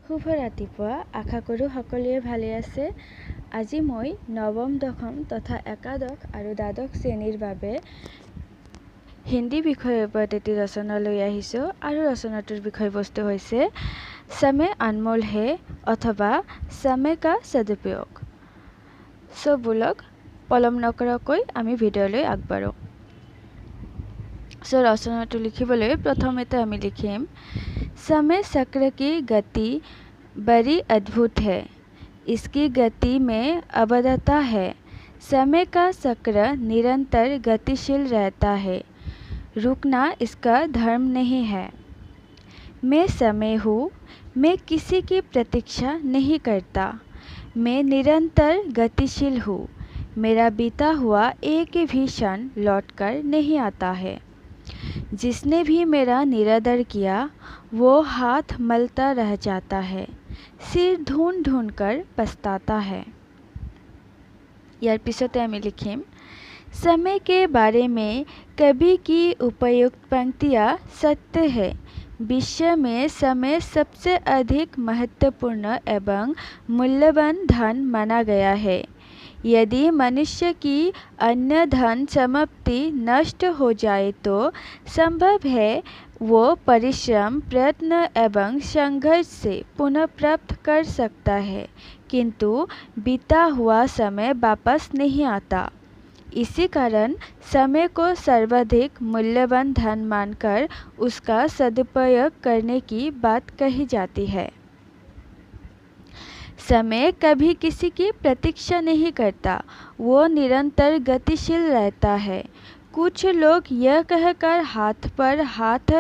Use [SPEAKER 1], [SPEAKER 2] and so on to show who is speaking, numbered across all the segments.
[SPEAKER 1] শুভ ৰাতিপুৱা আশা কৰোঁ সকলোৱে ভালে আছে। আজি মই নৱম দশম তথা একাদশ আৰু দ্বাদশ শ্ৰেণীৰ বাবে হিন্দী বিষয়ৰ ওপৰত এটি ৰচনা লৈ আহিছোঁ আৰু ৰচনাটোৰ বিষয়বস্তু হৈছে समय अनमोल है অথবা समय का सदुपयोग। ব'লক পলম নকৰাকৈ আমি ভিডিঅ'লৈ আগবাঢ়োঁ। ৰচনাটো লিখিবলৈ প্ৰথমতে আমি লিখিম समय चक्र की गति बड़ी अद्भुत है, इसकी गति में अबद्धता है। समय का चक्र निरंतर गतिशील रहता है, रुकना इसका धर्म नहीं है। मैं समय हूँ, मैं किसी की प्रतीक्षा नहीं करता, मैं निरंतर गतिशील हूँ, मेरा बीता हुआ एक भी क्षण लौटकर नहीं आता है। जिसने भी मेरा निरादर किया वो हाथ मलता रह जाता है, सिर ढूंढ ढूंढ कर पछताता है। यार पिछते आमी लिखिम समय के बारे में कवि की उपयुक्त पंक्तियाँ सत्य है। विश्व में समय सबसे अधिक महत्वपूर्ण एवं मूल्यवान धन माना गया है। यदि मनुष्य की अन्य धन समाप्ति नष्ट हो जाए तो संभव है वो परिश्रम प्रयत्न एवं संघर्ष से पुनः प्राप्त कर सकता है, किंतु बीता हुआ समय वापस नहीं आता। इसी कारण समय को सर्वाधिक मूल्यवान धन मानकर उसका सदुपयोग करने की बात कही जाती है। समय कभी किसी की प्रतीक्षा नहीं करता, वो निरंतर गतिशील रहता है। कुछ लोग यह कहकर हाथ पर हाथ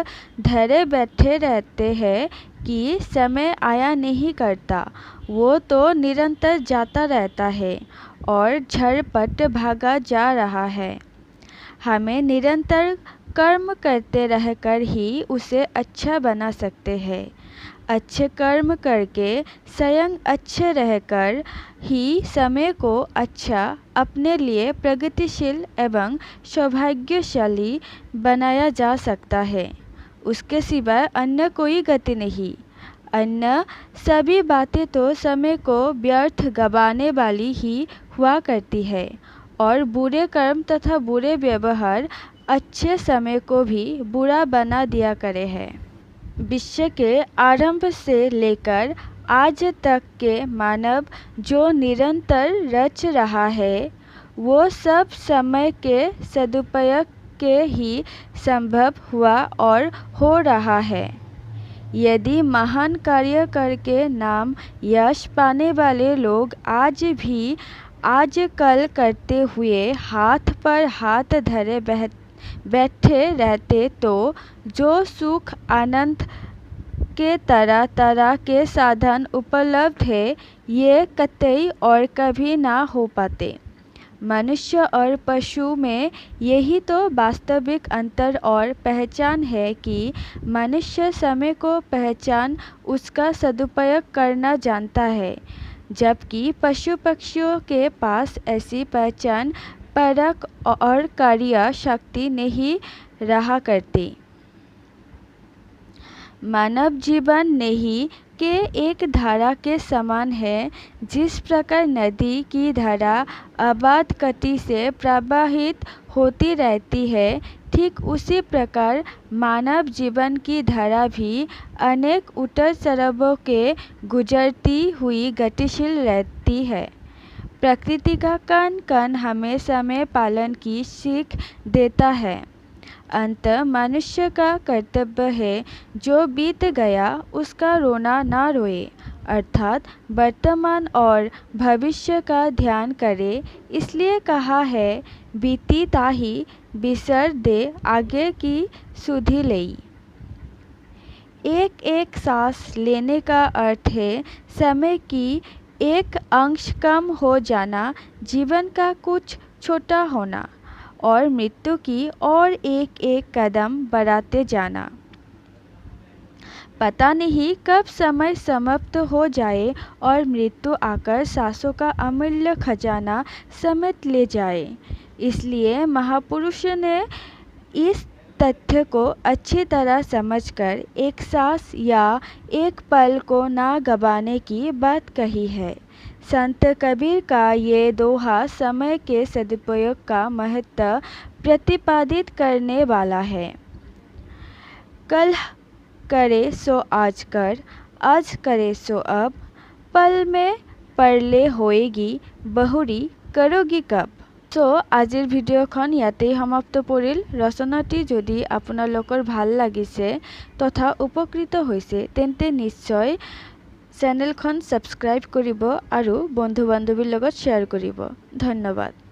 [SPEAKER 1] धरे बैठे रहते हैं कि समय आया नहीं करता, वो तो निरंतर जाता रहता है और झटपट भागा जा रहा है। हमें निरंतर कर्म करते रहकर ही उसे अच्छा बना सकते हैं। अच्छे कर्म करके स्वयं अच्छे रहकर ही समय को अच्छा, अपने लिए प्रगतिशील एवं सौभाग्यशाली बनाया जा सकता है। उसके सिवाय अन्य कोई गति नहीं। अन्य सभी बातें तो समय को व्यर्थ गंवाने वाली ही हुआ करती है और बुरे कर्म तथा बुरे व्यवहार अच्छे समय को भी बुरा बना दिया करे है। विश्व के आरंभ से लेकर आज तक के मानव जो निरंतर रच रहा है वो सब समय के सदुपयोग के ही संभव हुआ और हो रहा है। यदि महान कार्य करके नाम यश पाने वाले लोग आज भी आजकल करते हुए हाथ पर हाथ धरे बैठे रहते तो जो सुख आनंद के तरह तरह के साधन उपलब्ध है ये कतई और कभी ना हो पाते। मनुष्य और पशु में यही तो वास्तविक अंतर और पहचान है कि मनुष्य समय को पहचान उसका सदुपयोग करना जानता है, जबकि पशु पक्षियों के पास ऐसी पहचान परख और कार्य शक्ति नहीं रहा करती। मानव जीवन नहीं के एक धारा के समान है। जिस प्रकार नदी की धारा अबाध गति से प्रवाहित होती रहती है, ठीक उसी प्रकार मानव जीवन की धारा भी अनेक उतार चढ़ावों के गुजरती हुई गतिशील रहती है। प्रकृति का कण कण हमें समय पालन की सीख देता है। अंत मनुष्य का कर्तव्य है जो बीत गया उसका रोना ना रोए, अर्थात वर्तमान और भविष्य का ध्यान करे। इसलिए कहा है बीती ताही बिसर दे आगे की सुधि लई। एक एक सांस लेने का अर्थ है समय की एक अंश कम हो जाना, जीवन का कुछ छोटा होना और मृत्यु की और एक एक कदम बढ़ाते जाना। पता नहीं कब समय समाप्त हो जाए और मृत्यु आकर सांसों का अमूल्य खजाना समेट ले जाए। इसलिए महापुरुषों ने इस तथ्य को अच्छी तरह समझकर एक सांस या एक पल को ना गंवाने की बात कही है। संत कबीर का ये दोहा समय के सदुपयोग का महत्व प्रतिपादित करने वाला है। कल करे सो आज कर, आज करे सो अब, पल में परले होएगी बहुरी करोगी कब। सो आजिर भिडिओखन यातेই समाप्त परिल। रचनाटी जदि आपनालोकर ভাল লাগিছে तथा उपकृत होइसे तेन्ते निश्चय चेनेलखन सबस्क्राइब करिब आरु बंधु बान्धवीर लगत शेयर करिब। धन्यवाद।